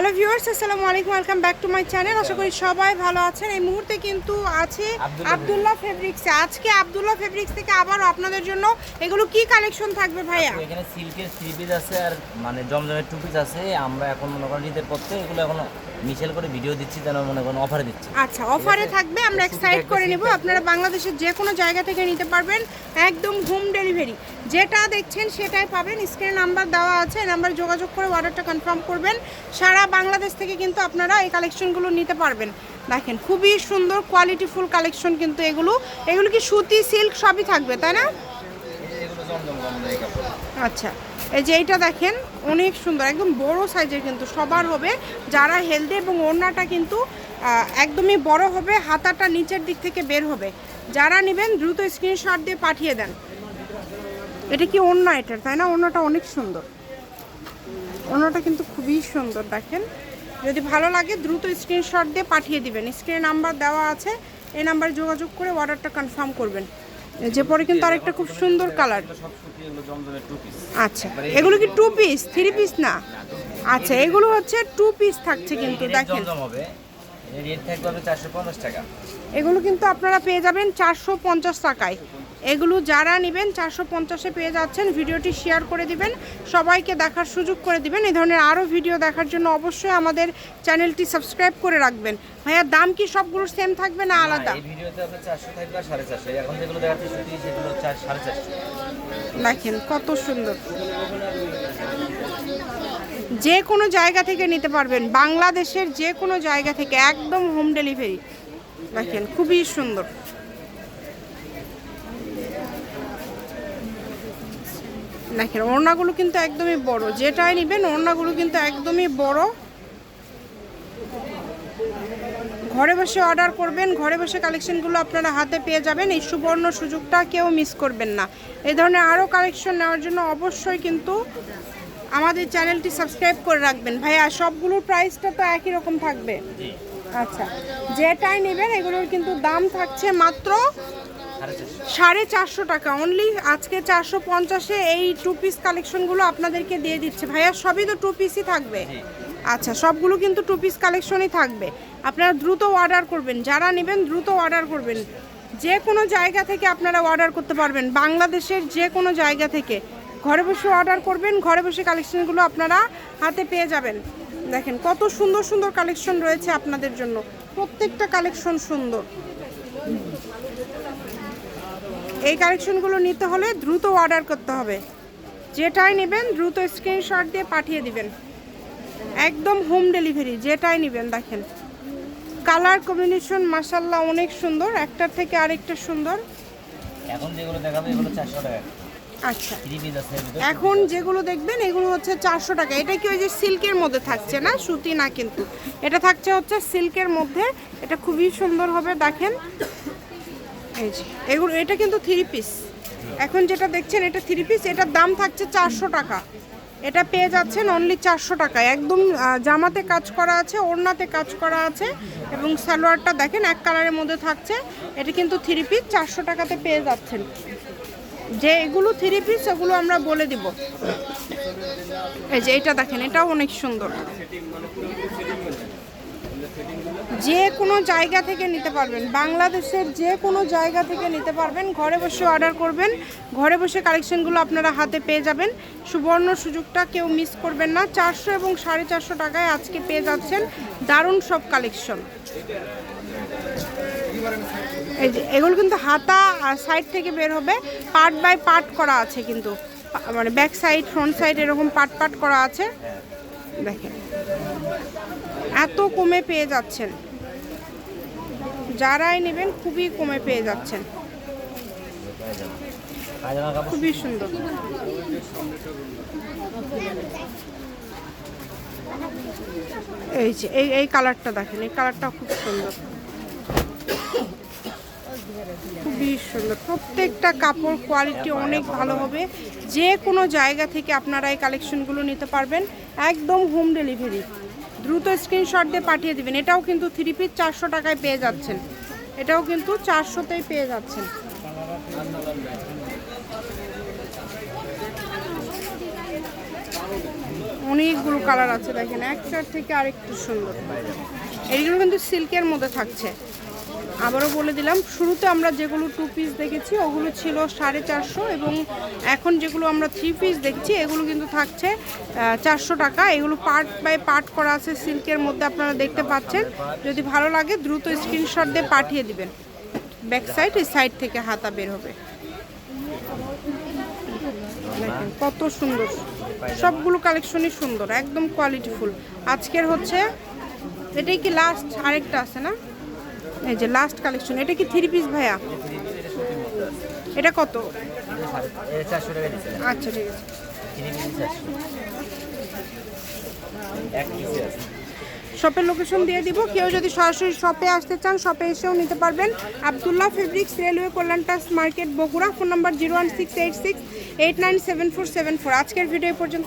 Hello viewers, আসসালামু আলাইকুম, welcome back to my channel. আশা করি সবাই ভালো আছেন। এই মুহূর্তে কিন্তু আছে আব্দুল্লাহ ফেব্রিক্সে। আজকে আব্দুল্লাহ ফেব্রিক্স থেকে আবারও আপনাদের জন্য এগুলো কি কালেকশন থাকবে ভাইয়া? এখানে সিল্কের থ্রি পিস আছে আর মানে জমজমের টু পিস আছে। আমরা এখন মনে করেন ঈদের পর থেকে এগুলো এখন মিশেল করে ভিডিও দিচ্ছি, যেন মনে করেন অফারে দিচ্ছি। আচ্ছা, অফারে থাকবে, আমরা এক্সাইট করে নেব। আপনারা বাংলাদেশের যে কোনো জায়গা থেকে নিতে পারবেন, একদম হোম ডেলিভারি। যেটা দেখছেন সেটাই পাবেন। স্ক্রিনে নাম্বার দেওয়া আছে, নাম্বার যোগাযোগ করে অর্ডারটা কনফার্ম করবেন। সারা বাংলাদেশ থেকে কিন্তু আপনারা এই কালেকশনগুলো নিতে পারবেন। দেখেন খুবই সুন্দর কোয়ালিটিফুল কালেকশন কিন্তু এগুলো কি সুতি সিল্ক সবই থাকবে, তাই না? আচ্ছা, এই যে এইটা দেখেন অনেক সুন্দর, একদম বড় সাইজের কিন্তু সবার হবে যারা হেলদি, এবং ওড়নাটা কিন্তু একদমই বড় হবে, হাতাটা নিচের দিক থেকে বের হবে। যারা নেবেন দ্রুত স্ক্রিনশট দিয়ে পাঠিয়ে দেন। এটা কি ওড়না এটার, তাই না? ওড়নাটা অনেক সুন্দর, ওড়নাটা কিন্তু খুবই সুন্দর। দেখেন, যদি ভালো লাগে দ্রুত স্ক্রিনশট দিয়ে পাঠিয়ে দিবেন। স্ক্রিনে নাম্বার দেওয়া আছে, এই নাম্বারে যোগাযোগ করে অর্ডারটা কনফার্ম করবেন। যে পরে কিন্তু আরেকটা খুব সুন্দর কালার। আচ্ছা, এগুলো কি টু পিস, থ্রি পিস না? আচ্ছা, এগুলো হচ্ছে টু পিস থাকছে কিন্তু। দেখেন এগুলো কিন্তু আপনারা পেয়ে যাবেন 450 টাকায়। এগুলো যারা নেবেন 450-এ পেয়ে যাচ্ছেন। ভিডিওটি শেয়ার করে দিবেন, সবাইকে দেখার সুযোগ করে দিবেন। এই ধরনের আরও ভিডিও দেখার জন্য অবশ্যই আমাদের চ্যানেলটি সাবস্ক্রাইব করে রাখবেন। ভাইয়া, দাম কি সবগুলোর সেম থাকবে না আলাদা? এই ভিডিওতে আপনাদের 400 থাকবে আর 450। এখন যেগুলো দেখাচ্ছি সুতি, সেগুলো 450। দেখেন কত সুন্দর। যে কোনো জায়গা থেকে নিতে পারবেন, বাংলাদেশের যে কোনো জায়গা থেকে, একদম হোম ডেলিভারি। দেখেন খুবই সুন্দর। দেখেন ওড়নাগুলো কিন্তু একদমই বড়, যেটাই নেবেন ওড়নাগুলো কিন্তু একদমই বড়। ঘরে বসে অর্ডার করবেন, ঘরে বসে কালেকশনগুলো আপনারা হাতে পেয়ে যাবেন। এই সুবর্ণ সুযোগটা কেউ মিস করবেন না। এই ধরনের আরও কালেকশন নেওয়ার জন্য অবশ্যই কিন্তু আমাদের চ্যানেলটি সাবস্ক্রাইব করে রাখবেন। ভাইয়া, সবগুলোর প্রাইসটা তো একই রকম থাকবে? আচ্ছা, যেটাই নেবেন এগুলোর কিন্তু দাম থাকছে মাত্র 450 টাকা অনলি। আজকে 450-এ এই টু পিস কালেকশনগুলো আপনাদেরকে দিয়ে দিচ্ছে। ভাইয়া, সবই তো টু পিসই থাকবে? আচ্ছা, সবগুলো কিন্তু টু পিস কালেকশনই থাকবে। আপনারা দ্রুত অর্ডার করবেন, যারা নেবেন দ্রুত অর্ডার করবেন। যে কোনো জায়গা থেকে আপনারা অর্ডার করতে পারবেন, বাংলাদেশের যে কোনো জায়গা থেকে ঘরে বসে অর্ডার করবেন। ঘরে বসে কালেকশনগুলো আপনারা হাতে পেয়ে যাবেন। দেখেন কত সুন্দর সুন্দর কালেকশন রয়েছে আপনাদের জন্য, প্রত্যেকটা কালেকশন সুন্দর। এই কালেকশনগুলো নিতে হলে দ্রুত অর্ডার করতে হবে। যেটাই নেবেন দ্রুত স্ক্রিনশট দিয়ে পাঠিয়ে দিবেন, একদম হোম ডেলিভারি। যেটাই নেবেন দেখেন কালার কম্বিনেশন মাশাআল্লাহ অনেক সুন্দর, একটার থেকে আরেকটা সুন্দর। এখন যেগুলো দেখাবো এগুলো 400 টাকা। আচ্ছা, এখন যেগুলো দেখবেন এগুলো হচ্ছে 400 টাকা। এটা কি ওই যে সিল্কের মধ্যে থাকছে না, সুতি না কিন্তু, এটা থাকছে হচ্ছে সিল্কের মধ্যে। এটা খুবই সুন্দর হবে। দেখেন এই যে এগুলো, এটা কিন্তু থ্রি পিস। এখন যেটা দেখছেন এটা থ্রি পিস, এটার দাম থাকছে 400 টাকা। এটা পেয়ে যাচ্ছেন অনলি 400 টাকায়। একদম জামাতে কাজ করা আছে, ওড়নাতে কাজ করা আছে, এবং সালোয়ারটা দেখেন এক কালারের মধ্যে থাকছে। এটা কিন্তু থ্রি পিস 400 টাকাতে পেয়ে যাচ্ছেন। যে এগুলো থ্রি পিস ওগুলো আমরা বলে দিব। এই যে এটা দেখেন, এটাও অনেক সুন্দর। যে কোনো জায়গা থেকে নিতে পারবেন, বাংলাদেশের যে কোনো জায়গা থেকে নিতে পারবেন। ঘরে বসে অর্ডার করবেন, ঘরে বসে কালেকশনগুলো আপনারা হাতে পেয়ে যাবেন। সুবর্ণ সুযোগটা কেউ মিস করবেন না। 400 এবং 450 টাকায় আজকে পেয়ে যাচ্ছেন দারুণ সব কালেকশন। এই যে এগুলো কিন্তু হাতা আর সাইড থেকে বের হবে, পার্ট বাই পার্ট করা আছে কিন্তু, মানে ব্যাক সাইড ফ্রন্ট সাইড এরকম পার্ট পার্ট করা আছে। দেখেন এত কমে পেয়ে যাচ্ছেন, যারাই নেবেন খুবই কমে পেয়ে যাচ্ছেন, খুবই সুন্দর। এই যে এই কালারটা দেখেন, এই কালারটা খুব সুন্দর, খুবই সুন্দর। প্রত্যেকটা কাপড় কোয়ালিটি অনেক ভালো হবে। যে কোনো জায়গা থেকে আপনারা এই কালেকশনগুলো নিতে পারবেন, একদম হোম ডেলিভারি। দ্রুত স্ক্রিনশট দিয়ে পাঠিয়ে দিবেন। এটাও কিন্তু থ্রি পিস 400 টাকায় পেয়ে যাচ্ছেন, এটাও কিন্তু 400তেই পেয়ে যাচ্ছেন। অনেকগুলো কালার আছে দেখেন, একটার থেকে আরেকটু সুন্দর। এইগুলো কিন্তু সিল্কের মধ্যে থাকছে। আবারও বলে দিলাম, শুরুতে আমরা যেগুলো 2 পিস দেখেছি ওগুলো ছিল 450, এবং এখন যেগুলো আমরা 3 পিস দেখছি এগুলো কিন্তু থাকছে 400 টাকা। এগুলো পার্ট বাই পার্ট করা আছে সিল্কের মধ্যে, আপনারা দেখতে পাচ্ছেন। যদি ভালো লাগে দ্রুত স্ক্রিনশট দিয়ে পাঠিয়ে দিবেন। ব্যাক সাইড, এই সাইড থেকে হাতা বের হবে। দেখেন কত সুন্দর, সবগুলো কালেকশনই সুন্দর, একদম কোয়ালিটিফুল। আজকের হচ্ছে এটাই কি লাস্ট, আরেকটা আছে না? এই যে লাস্ট কালেকশন। এটা কি 3 পিস ভাইয়া? এটা কত? 400 টাকা দিচ্ছে। আচ্ছা ঠিক আছে। 3 পিস 400, এক পিসে আছে। শপের লোকেশন দিয়ে দিব, কেউ যদি সরাসরি শপে আসতে চান শপে এসেও নিতে পারবেন। আব্দুল্লাহ ফেব্রিক্স, রেলওয়ে কল্যাণটাস মার্কেট, বগুড়া। Phone number 01686897474। আজকের ভিডিও পর্যন্ত।